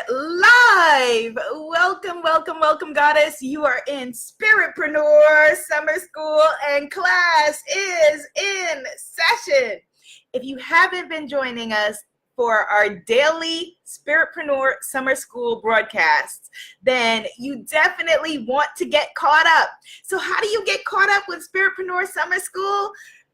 live. Welcome, goddess. You are in Spiritpreneur Summer School and class is in session. If you haven't been joining us for our daily Spiritpreneur Summer School broadcasts, then you definitely want to get caught up. So how do you get caught up with Spiritpreneur Summer School?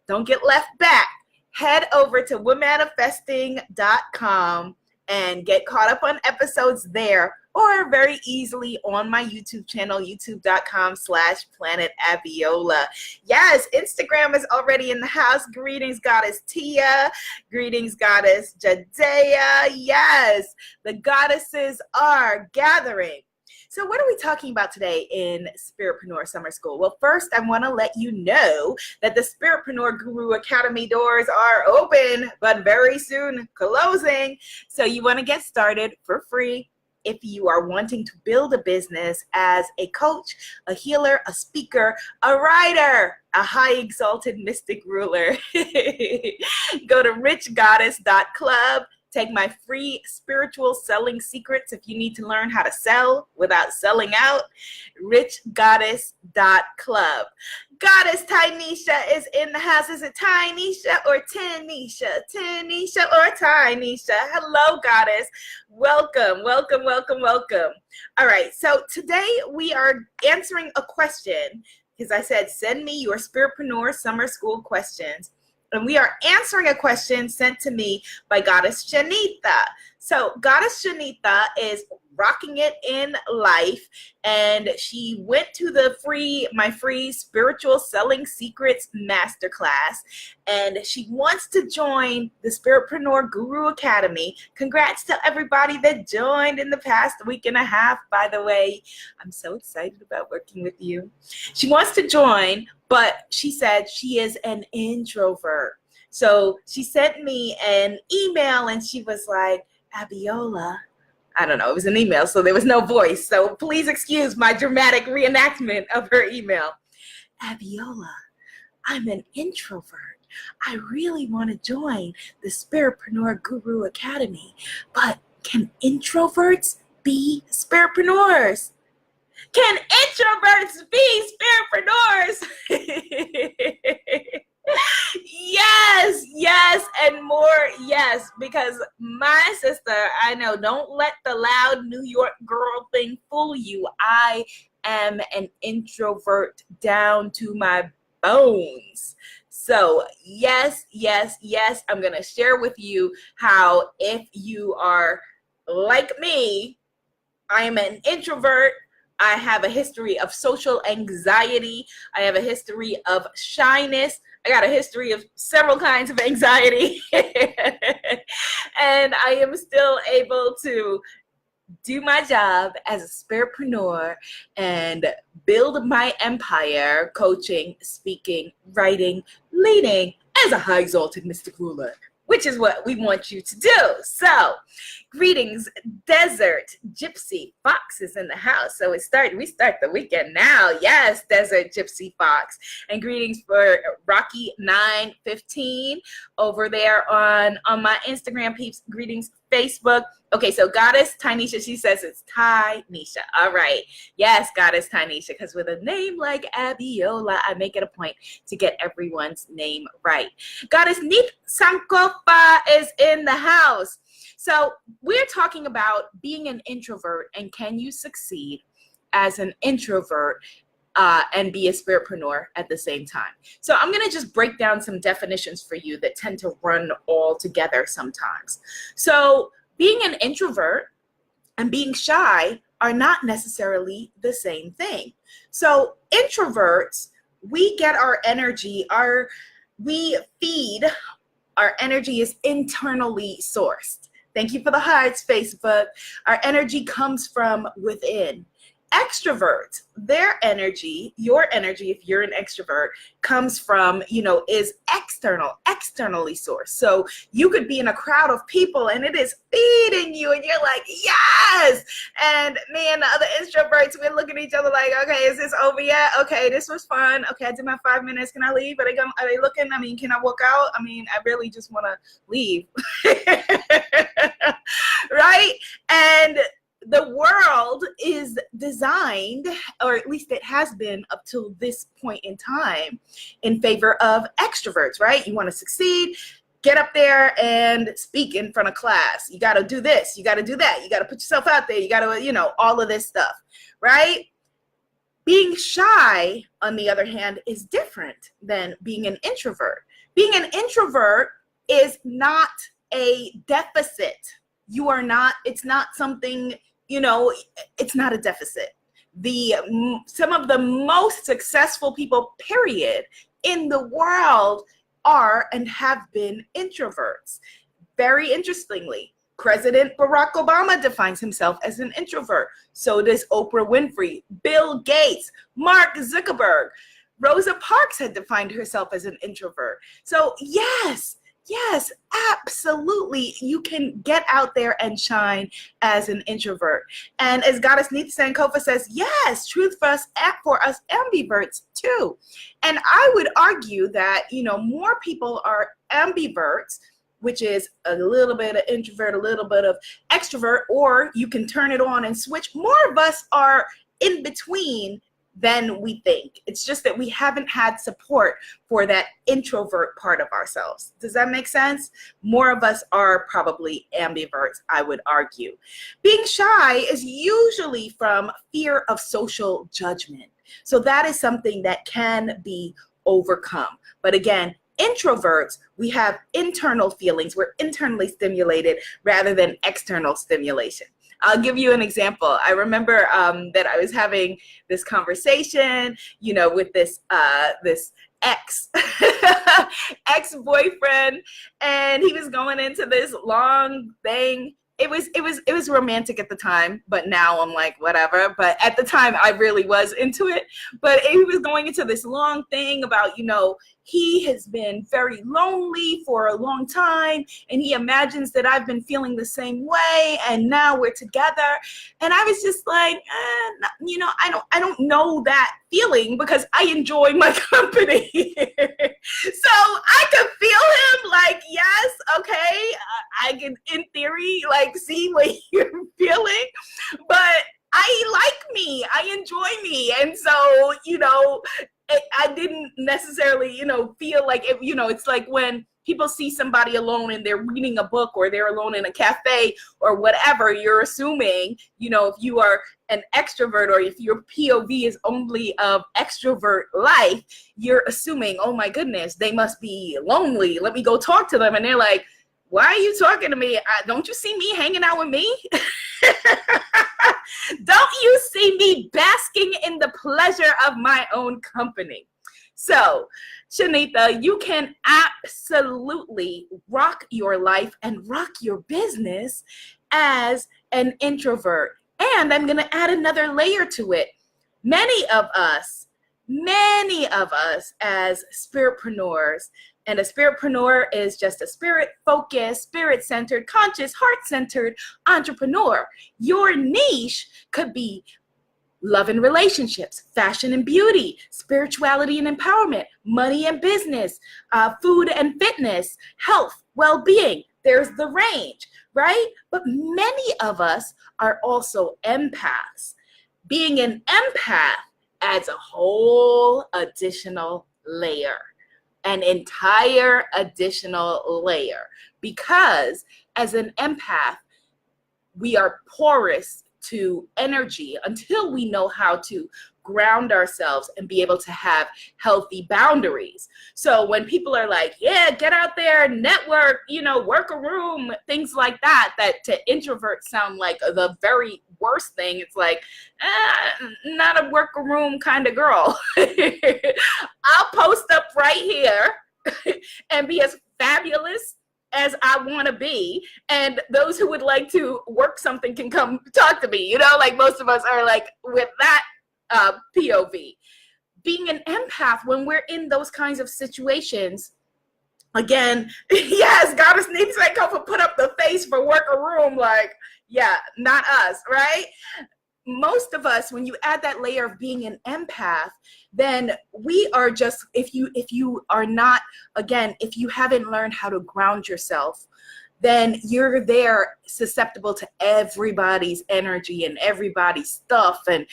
Don't get left back. Head over to womanifesting.com and get caught up on episodes there, or very easily on my YouTube channel, youtube.com/Planet Abiola. Yes, Instagram is already in the house. Greetings, Goddess Tia. Greetings, Goddess Jadea. Yes, the goddesses are gathering. So what are we talking about today in Spiritpreneur Summer School? Well, first, I want to let you know that the Spiritpreneur Guru Academy doors are open, but very soon closing. So you want to get started for free if you are wanting to build a business as a coach, a healer, a speaker, a writer, a high exalted mystic ruler. Go to richgoddess.club. Take my free spiritual selling secrets if you need to learn how to sell without selling out. richgoddess.club. Goddess Tynesha is in the house. Is it Tynesha or Tanisha? Tanisha or Tynesha? Hello, Goddess. Welcome. All right, so today we are answering a question because I said send me your Spiritpreneur Summer School questions. And we are answering a question sent to me by Goddess Shanita. So Goddess Shanita is rocking it in life, and she went to my free spiritual selling secrets masterclass, and she wants to join the Spiritpreneur Guru Academy. Congrats to everybody that joined in the past week and a half, by the way. I'm so excited about working with you. She wants to join, but she said she is an introvert. So she sent me an email and she was like, Abiola, I don't know, it was an email, so there was no voice. So please excuse my dramatic reenactment of her email. Abiola, I'm an introvert. I really want to join the Spiritpreneur Guru Academy, but can introverts be spiritpreneurs? Can introverts be spiritpreneurs? Yes, and more yes, because my sister, I know, don't let the loud New York girl thing fool you. I am an introvert down to my bones. So yes, I'm going to share with you how if you are like me, I am an introvert. I have a history of social anxiety. I have a history of shyness. I got a history of several kinds of anxiety. And I am still able to do my job as a spiritpreneur and build my empire, coaching, speaking, writing, leading as a high exalted mystic ruler, which is what we want you to do. So, greetings, Desert Gypsy Fox is in the house. So we start the weekend now. Yes, Desert Gypsy Fox. And greetings for Rocky 915 over there on my Instagram peeps. Greetings, Facebook. Okay, so Goddess Tynesha, she says it's Tynesha. All right. Yes, Goddess Tynesha, because with a name like Abiola, I make it a point to get everyone's name right. Goddess Neep Sankofa is in the house. So we're talking about being an introvert and can you succeed as an introvert and be a spiritpreneur at the same time. So I'm going to just break down some definitions for you that tend to run all together sometimes. So being an introvert and being shy are not necessarily the same thing. So introverts, we get our energy, our energy is internally sourced. Thank you for the hearts, Facebook. Our energy comes from within. Extroverts, their energy, your energy, if you're an extrovert, comes from, is externally sourced. So you could be in a crowd of people and it is feeding you and you're like, yes. And me and the other introverts, we're looking at each other like, okay, is this over yet? Okay, this was fun. Okay, I did my 5 minutes. Can I leave? Are they looking? Can I walk out? I really just want to leave. Right? And designed, or at least it has been up till this point in time, in favor of extroverts, right? You want to succeed, get up there and speak in front of class. You got to do this, you got to do that, you got to put yourself out there, you got to, all of this stuff, right? Being shy, on the other hand, is different than being an introvert. Being an introvert is not a deficit. You are not, it's not something, it's not a deficit. Some of the most successful people, period, in the world are and have been introverts. Very interestingly, President Barack Obama defines himself as an introvert. So does Oprah Winfrey, Bill Gates, Mark Zuckerberg. Rosa Parks had defined herself as an introvert. So yes, absolutely, you can get out there and shine as an introvert. And as Goddess Neith Sankofa says, yes, truth for us ambiverts too. And I would argue that, more people are ambiverts, which is a little bit of introvert, a little bit of extrovert, or you can turn it on and switch. More of us are in between than we think. It's just that we haven't had support for that introvert part of ourselves. Does that make sense? More of us are probably ambiverts, I would argue. Being shy is usually from fear of social judgment. So that is something that can be overcome. But again, introverts, we have internal feelings. We're internally stimulated rather than external stimulation. I'll give you an example. I remember that I was having this conversation, with this ex-boyfriend, and he was going into this long thing. It was romantic at the time, but now I'm like, whatever. But at the time, I really was into it. But he was going into this long thing about, he has been very lonely for a long time, and he imagines that I've been feeling the same way, and now we're together. And I was just like, I don't know that feeling because I enjoy my company. So I could feel him like, yes, okay, I can, in theory, like see what you're feeling, but I like me, I enjoy me. And so, I didn't necessarily, feel like, it's like when people see somebody alone and they're reading a book, or they're alone in a cafe or whatever, you're assuming, if you are an extrovert, or if your POV is only of extrovert life, you're assuming, oh my goodness, they must be lonely. Let me go talk to them. And they're like, why are you talking to me? Don't you see me hanging out with me? Don't you see me basking in the pleasure of my own company? So, Shanitha, you can absolutely rock your life and rock your business as an introvert. And I'm going to add another layer to it. Many of us as spiritpreneurs, and a spiritpreneur is just a spirit-focused, spirit-centered, conscious, heart-centered entrepreneur. Your niche could be love and relationships, fashion and beauty, spirituality and empowerment, money and business, food and fitness, health, well-being. There's the range, right? But many of us are also empaths. Being an empath adds a whole additional layer. An entire additional layer, because as an empath, we are porous to energy until we know how to ground ourselves and be able to have healthy boundaries. So when people are like, yeah, get out there, network, work a room, things like that to introverts sound like the very worst thing. It's like, not a work a room kind of girl. I'll post up right here and be as fabulous as I want to be, and those who would like to work something can come talk to me. Like most of us are like with that POV. Being an empath, when we're in those kinds of situations, again, yes, Goddess Neith Sankofa put up the face for work a room, like, yeah, not us, right? Most of us, when you add that layer of being an empath, then we are just, if you are not, again, if you haven't learned how to ground yourself, then you're there susceptible to everybody's energy and everybody's stuff and,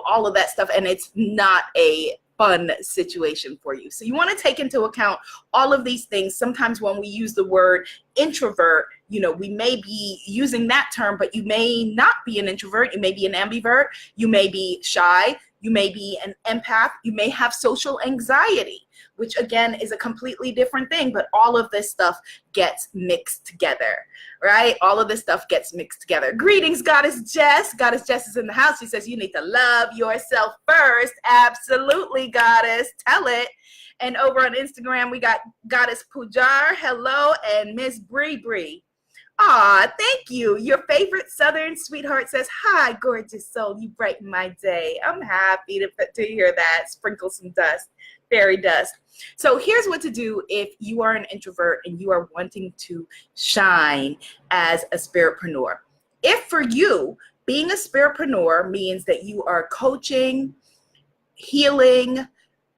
all of that stuff. And it's not a fun situation for you. So you want to take into account all of these things. Sometimes when we use the word introvert, we may be using that term, but you may not be an introvert. You may be an ambivert. You may be shy. You may be an empath. You may have social anxiety, which again is a completely different thing, but all of this stuff gets mixed together, right? All of this stuff gets mixed together. Greetings, Goddess Jess. Goddess Jess is in the house. She says, you need to love yourself first. Absolutely, Goddess. Tell it. And over on Instagram, we got Goddess Pujar. Hello. And Miss Bree Bree. Aw, thank you. Your favorite Southern sweetheart says, hi, gorgeous soul. You brighten my day. I'm happy to hear that. Sprinkle some dust, fairy dust. So here's what to do if you are an introvert and you are wanting to shine as a spiritpreneur. If for you, being a spiritpreneur means that you are coaching, healing,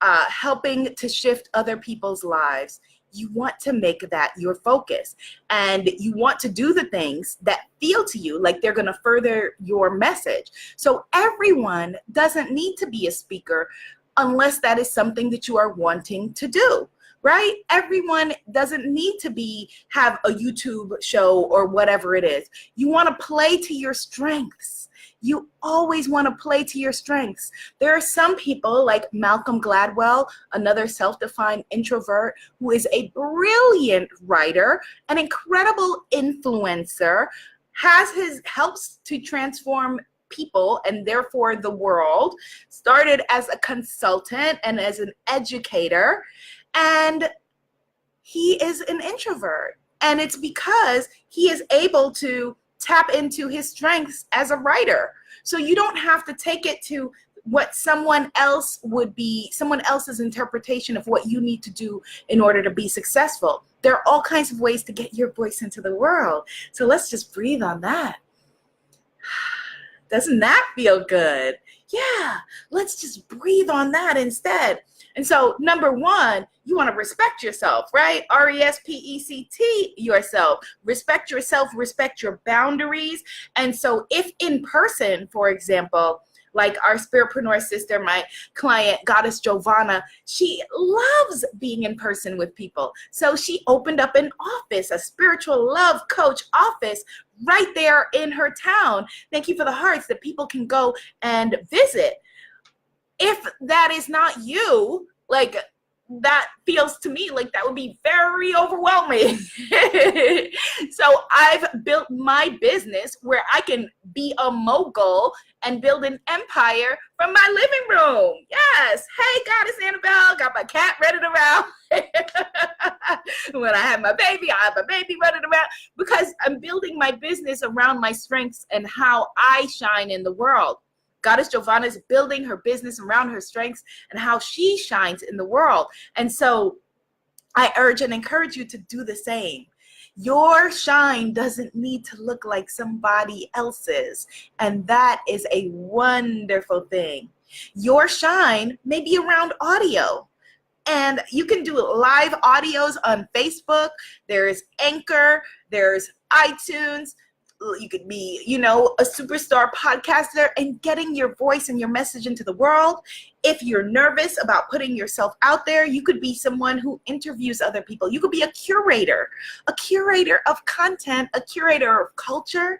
helping to shift other people's lives, you want to make that your focus, and you want to do the things that feel to you like they're going to further your message. So everyone doesn't need to be a speaker unless that is something that you are wanting to do, right? Everyone doesn't need to have a YouTube show or whatever it is. You want to play to your strengths. You always want to play to your strengths. There are some people like Malcolm Gladwell, another self-defined introvert, who is a brilliant writer, an incredible influencer, helps to transform people and therefore the world, started as a consultant and as an educator, and he is an introvert. And it's because he is able to tap into his strengths as a writer. So you don't have to take it to what someone else's interpretation of what you need to do in order to be successful. There are all kinds of ways to get your voice into the world. So let's just breathe on that. Doesn't that feel good? Yeah, let's just breathe on that instead. And so number one, you want to respect yourself, right? RESPECT yourself. Respect yourself, respect your boundaries. And so if in person, for example, like our spiritpreneur sister, my client, Goddess Giovanna, she loves being in person with people. So she opened up an office, a spiritual love coach office right there in her town. Thank you for the hearts that people can go and visit. If that is not you, like that feels to me like that would be very overwhelming. So I've built my business where I can be a mogul and build an empire from my living room. Yes. Hey, Goddess Annabelle, got my cat running around. When I have my baby, I have a baby running around because I'm building my business around my strengths and how I shine in the world. Goddess Giovanna is building her business around her strengths and how she shines in the world. And so I urge and encourage you to do the same. Your shine doesn't need to look like somebody else's. And that is a wonderful thing. Your shine may be around audio. And you can do live audios on Facebook. There's Anchor, there's iTunes. You could be, a superstar podcaster and getting your voice and your message into the world. If you're nervous about putting yourself out there, you could be someone who interviews other people. You could be a curator of content, a curator of culture,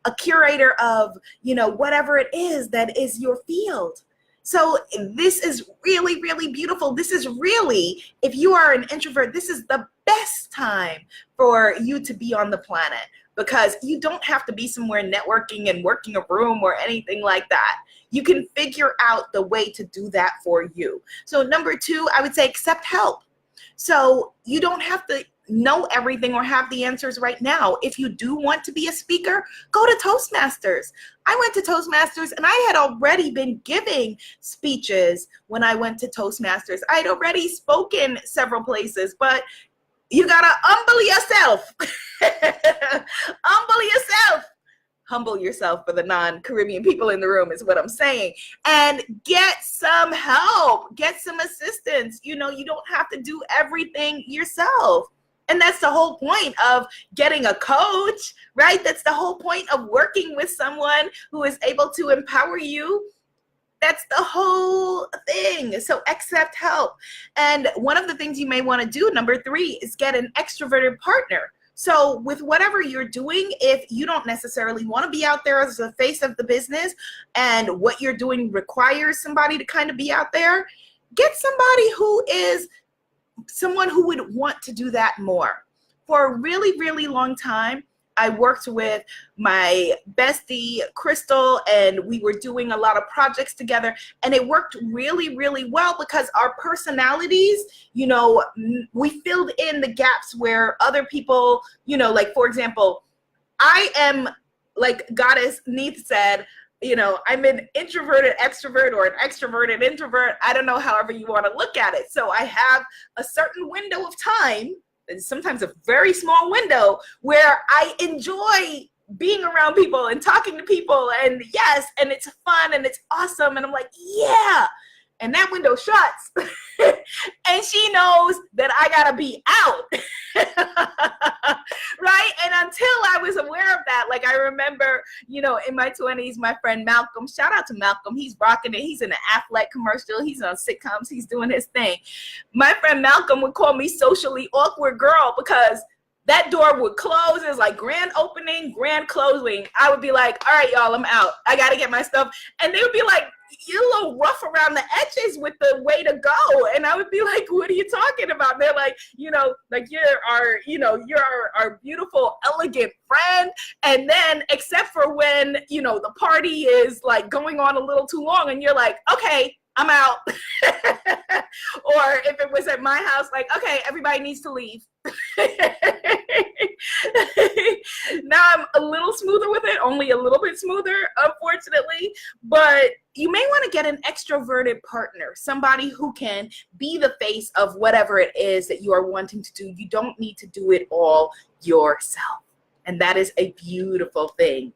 a curator of, whatever it is that is your field. So this is really, really beautiful. This is really, if you are an introvert, this is the best time for you to be on the planet, because you don't have to be somewhere networking and working a room or anything like that. You can figure out the way to do that for you. So number two, I would say accept help. So you don't have to know everything or have the answers right now. If you do want to be a speaker, go to Toastmasters. I went to Toastmasters and I had already been giving speeches when I went to Toastmasters. I had already spoken several places, but you gotta humble yourself. Humble yourself. Humble yourself for the non-Caribbean people in the room is what I'm saying. And get some help. Get some assistance. You don't have to do everything yourself. And that's the whole point of getting a coach, right? That's the whole point of working with someone who is able to empower you. That's the whole thing. So accept help. And one of the things you may want to do, number 3, is get an extroverted partner. So with whatever you're doing, if you don't necessarily want to be out there as the face of the business and what you're doing requires somebody to kind of be out there, get somebody who is someone who would want to do that more. For a really, really long time, I worked with my bestie, Crystal, and we were doing a lot of projects together, and it worked really, really well because our personalities, you know, we filled in the gaps where other people, you know, like, for example, I am, like Goddess Neith said, you know, I'm an introverted extrovert or an extroverted introvert. I don't know, however you want to look at it. So I have a certain window of time, and sometimes a very small window, where I enjoy being around people and talking to people, and yes, and it's fun and it's awesome, and I'm like, yeah, and that window shuts and she knows that I gotta be out. Right? And until I was aware of that, like I remember, you know, in my 20s, my friend Malcolm, shout out to Malcolm, he's rocking it. He's in an Affleck commercial. He's on sitcoms. He's doing his thing. My friend Malcolm would call me socially awkward girl because that door would close. It was like grand opening, grand closing. I would be like, all right, y'all, I'm out. I got to get my stuff. And they would be like, you're a little rough around the edges with the way to go. And I would be like, what are you talking about? They're like, you know, like you're our beautiful, elegant friend. And then except for when, you know, the party is like going on a little too long and you're like, okay, I'm out. Or if it was at my house, like, okay, everybody needs to leave. Now I'm a little smoother with it, only a little bit smoother, unfortunately. But you may want to get an extroverted partner, somebody who can be the face of whatever it is that you are wanting to do. You don't need to do it all yourself. And that is a beautiful thing.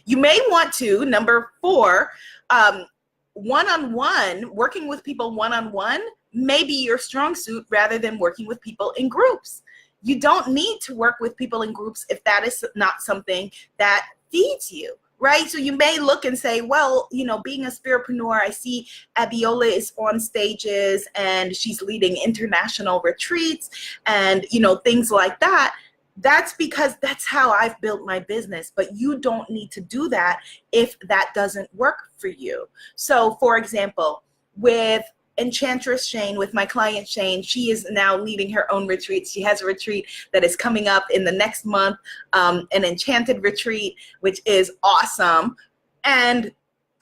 You may want to, number 4, one-on-one, working with people one-on-one may be your strong suit rather than working with people in groups. You don't need to work with people in groups if that is not something that feeds you, right? So you may look and say, well, you know, being a spiritpreneur, I see Abiola is on stages and she's leading international retreats and, you know, things like that. That's because that's how I've built my business, but you don't need to do that if that doesn't work for you. So for example, with Enchantress Shane, with my client Shane, she is now leading her own retreat. She has a retreat that is coming up in the next month, an enchanted retreat, which is awesome. And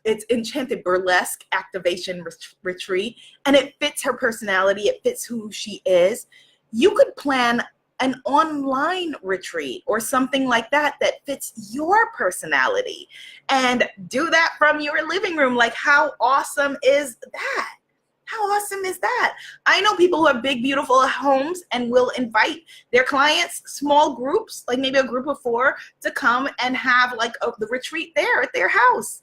it's enchanted burlesque activation retreat, and it fits her personality. It fits who she is. You could plan an online retreat or something like that that fits your personality and do that from your living room. Like, how awesome is that? How awesome is that? I know people who have big, beautiful homes and will invite their clients, small groups, like maybe a group of 4, to come and have like the retreat there at their house.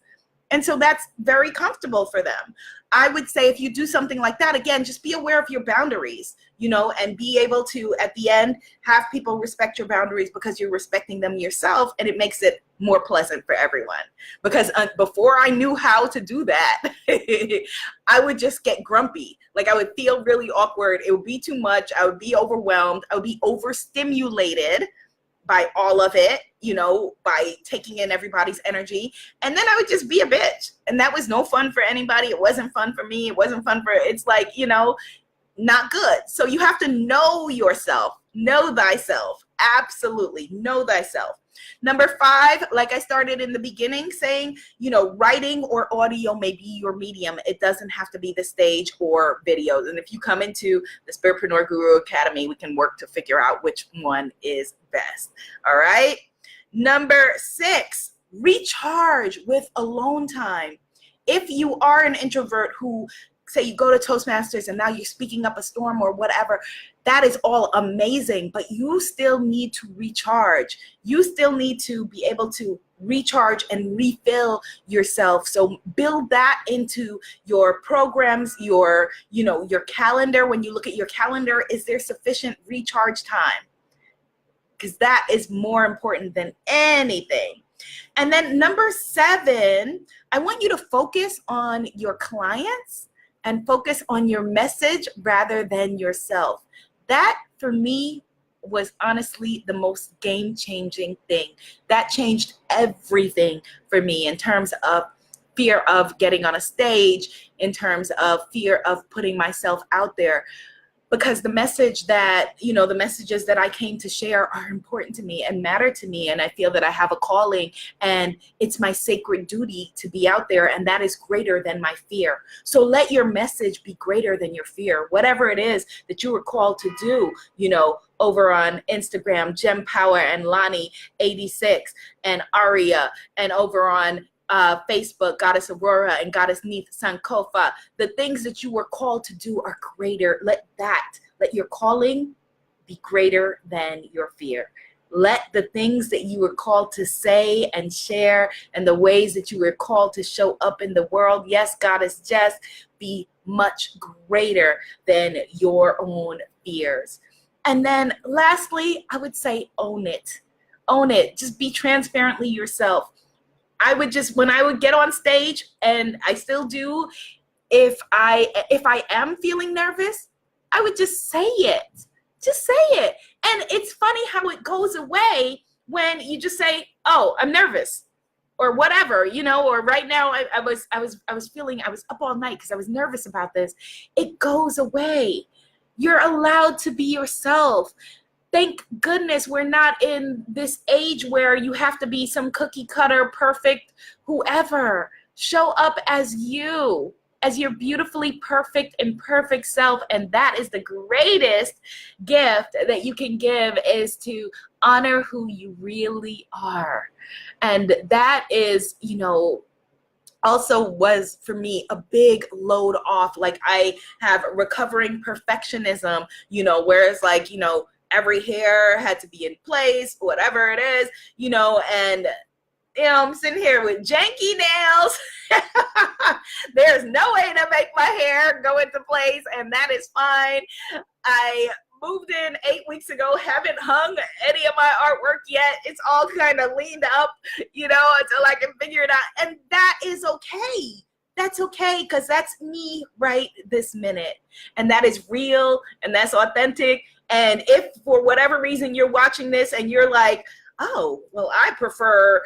And so that's very comfortable for them. I would say if you do something like that, again, just be aware of your boundaries, you know, and be able to, at the end, have people respect your boundaries because you're respecting them yourself, and it makes it more pleasant for everyone. Because before I knew how to do that, I would just get grumpy. Like, I would feel really awkward. It would be too much. I would be overwhelmed. I would be overstimulated by all of it, you know, by taking in everybody's energy. And then I would just be a bitch. And that was no fun for anybody. It wasn't fun for me. It wasn't fun for, it's like, you know, not good. So you have to know yourself, know thyself. Absolutely. Know thyself. Number 5, like I started in the beginning saying, you know, writing or audio may be your medium. It doesn't have to be the stage or videos. And if you come into the Spiritpreneur Guru Academy, we can work to figure out which one is best. All right. Number 6, recharge with alone time. If you are an introvert who say you go to Toastmasters and now you're speaking up a storm or whatever, that is all amazing, but you still need to recharge. You still need to be able to recharge and refill yourself. So build that into your programs, your calendar. When you look at your calendar, is there sufficient recharge time? Because that is more important than anything. And then number 7, I want you to focus on your clients and focus on your message rather than yourself. That, for me, was honestly the most game-changing thing. That changed everything for me in terms of fear of getting on a stage, in terms of fear of putting myself out there. Because the messages that I came to share are important to me and matter to me. And I feel that I have a calling and it's my sacred duty to be out there. And that is greater than my fear. So let your message be greater than your fear. Whatever it is that you were called to do, over on Instagram, Gem Power and Lonnie 86 and Aria, and over on Facebook, Goddess Aurora and Goddess Neith Sankofa. The things that you were called to do are greater. Let your calling be greater than your fear. Let the things that you were called to say and share and the ways that you were called to show up in the world, yes, Goddess Jess, be much greater than your own fears. And then lastly, I would say own it. Own it. Just be transparently yourself. When I would get on stage, and I still do, if I am feeling nervous, I would just say it. Just say it. And it's funny how it goes away when you just say, "Oh, I'm nervous," or whatever, or right now I was up all night because I was nervous about this. It goes away. You're allowed to be yourself. Thank goodness we're not in this age where you have to be some cookie cutter, perfect, whoever. Show up as you, as your beautifully perfect and perfect self. And that is the greatest gift that you can give, is to honor who you really are. And that is, also was for me a big load off. Like, I have recovering perfectionism, whereas every hair had to be in place, whatever it is, and I'm sitting here with janky nails. There's no way to make my hair go into place, and that is fine. I moved in 8 weeks ago, haven't hung any of my artwork yet. It's all kind of leaned up, until I can figure it out. And that is okay. That's okay, because that's me right this minute. And that is real, and that's authentic. And if for whatever reason you're watching this and you're like, "Oh, well, I prefer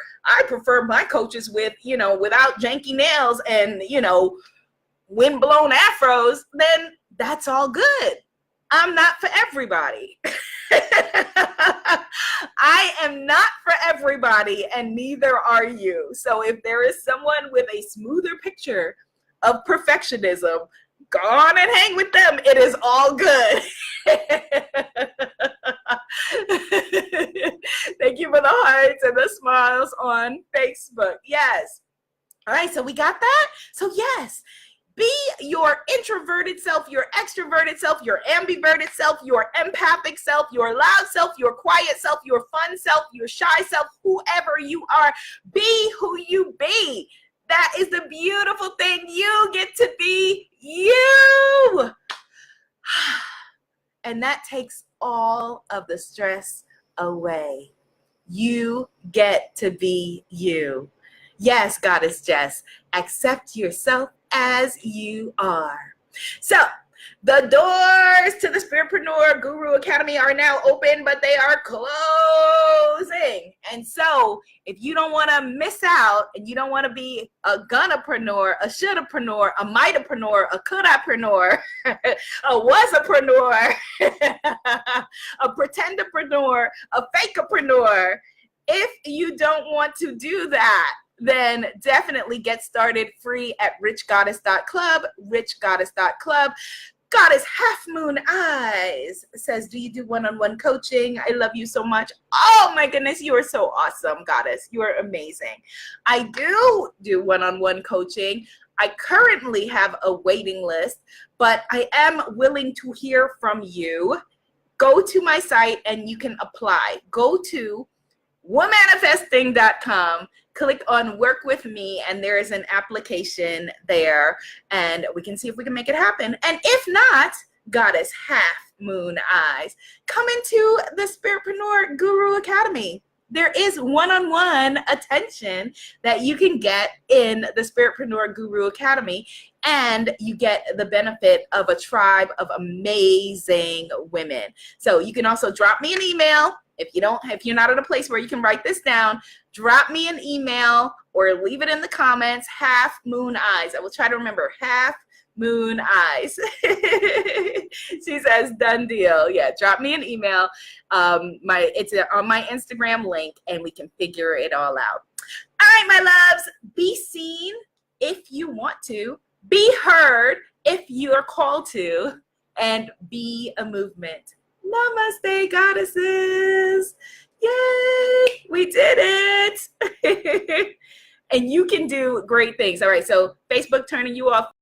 my coaches with, without janky nails and, windblown afros," then that's all good. I'm not for everybody. I am not for everybody, and neither are you. So if there is someone with a smoother picture of perfectionism, go on and hang with them. It is all good. Thank you for the hearts and the smiles on Facebook. Yes. All right, so we got that. So yes, be your introverted self, your extroverted self, your ambiverted self, your empathic self, your loud self, your quiet self, your fun self, your shy self, whoever you are. Be who you be. That is the beautiful thing. You get to be you. And that takes all of the stress away. You get to be you. Yes, Goddess Jess, accept yourself as you are. So, the doors to the Spiritpreneur Guru Academy are now open, but they are closing. And so, if you don't want to miss out, and you don't want to be a gonapreneur, a shoulda-preneur, a mighta-preneur, a coulda-preneur, a was-a-preneur, a pretender-preneur, a fake-a-preneur, if you don't want to do that, then definitely get started free at richgoddess.club, richgoddess.club. Goddess Half Moon Eyes says, "Do you do one-on-one coaching? I love you so much." Oh my goodness, you are so awesome, Goddess. You are amazing. I do one-on-one coaching. I currently have a waiting list, but I am willing to hear from you. Go to my site and you can apply. Go to womanifesting.com, click on work with me, and there is an application there, and we can see if we can make it happen. And if not, Goddess Half Moon Eyes, come into the Spiritpreneur Guru Academy. There is one-on-one attention that you can get in the Spiritpreneur Guru Academy, and you get the benefit of a tribe of amazing women. So you can also drop me an email. If you're not at a place where you can write this down, drop me an email or leave it in the comments. Half Moon Eyes. I will try to remember. Half Moon Eyes. She says, done deal. Yeah, drop me an email. It's on my Instagram link, and we can figure it all out. All right, my loves, be seen if you want to, be heard if you are called to, and be a movement. Namaste, goddesses. Yay, we did it. And you can do great things. All right, so Facebook turning you off.